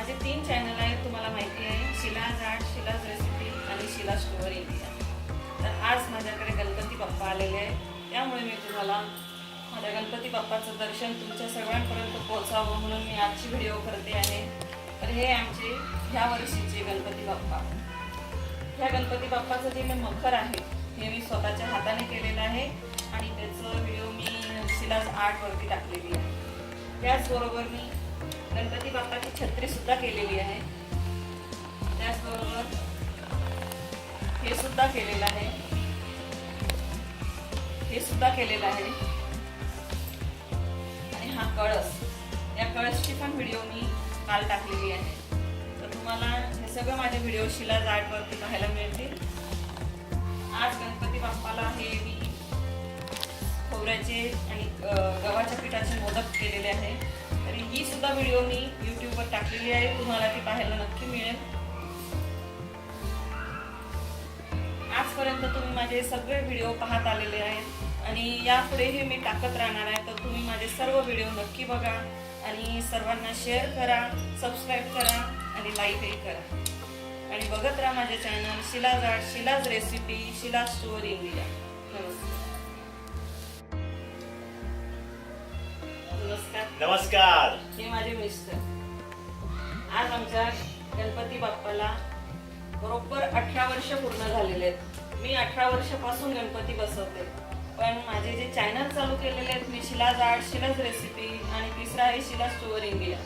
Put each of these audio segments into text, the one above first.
माझे 3 चॅनल आहेत, तुम्हाला माहिती आहे, शिलाज आर्ट, शिलाज रेसिपी आणि शिला स्टोअर इंडिया. तर आज माझ्याकडे गणपती बाप्पा आलेले आहे, त्यामुळे मी तुम्हाला माझ्या गणपती बाप्पाचं दर्शन तुमच्या सगळ्यांपर्यंत पोहोचावं म्हणून मी आजची व्हिडिओ करते आहे. तर हे आमचे ह्या वर्षीचे गणपती बाप्पा. ह्या गणपती बाप्पाचं जे मखर आहे हे मी स्वतःच्या हाताने केलेलं आहे आणि त्याचं व्हिडिओ मी शिलाज आर्टवरती टाकलेली आहे. त्याचबरोबर मी गणपती बाप्पाची छत्री सुद्धा केलेली आहे. त्याचबरोबर हे सुद्धा केलेलं आहे, हे सुद्धा केलेलं आहे. आणि हा कळस, या कळसची पण व्हिडिओ मी काल टाकलेली आहे. तर तुम्हाला हे सगळं माझे व्हिडिओ शिलाज आर्टवरती पाहायला मिळतील. आज गणपती बाप्पाला हे मी खोबऱ्याचे आणि गव्हाच्या पिठाचे मोदक केलेले आहे. तर ही सुद्धा व्हिडिओ मी यूट्यूबवर टाकलेली आहे, तुम्हाला ती पाहायला नक्की मिळेल. आजपर्यंत तुम्ही माझे सगळे व्हिडिओ पाहत आलेले आहेत आणि यापुढेही मी टाकत राहणार आहे. तर तुम्ही माझे सर्व व्हिडिओ नक्की बघा आणि सर्वांना शेअर करा, सबस्क्राईब करा आणि लाईकही करा आणि बघत राहा माझे channel Shilaj art, Shilaj recipe, शिला स्टोअर इंडिया. नमस्कार. नमस्कार. हे माझे मिस्टर. आज आमच्या गणपती बाप्पाला बरोबर 18 वर्ष पूर्ण झालेले आहेत. मी 18 वर्षापासून गणपती बसवते, पण माझे जे चॅनल चालू केलेले आहेत मी शिलाज आर्ट, शिलाज रेसिपी आणि तिसरा आहे शिला स्टोअर इंडिया.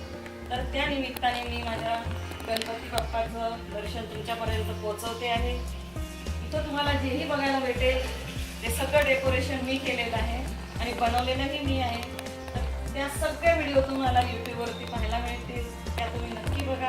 तर त्या निमित्ताने मी माझ्या गणपती बाप्पाचं दर्शन तुमच्यापर्यंत पोहोचवते आहे. इथं तुम्हाला जेही बघायला भेटेल ते सगळं डेकोरेशन मी केलेलं आहे आणि बनवलेलंही मी आहे. तर त्या सगळ्या व्हिडिओ तुम्हाला यूट्यूबवरती पाहायला मिळतील, त्या तुम्ही नक्की बघा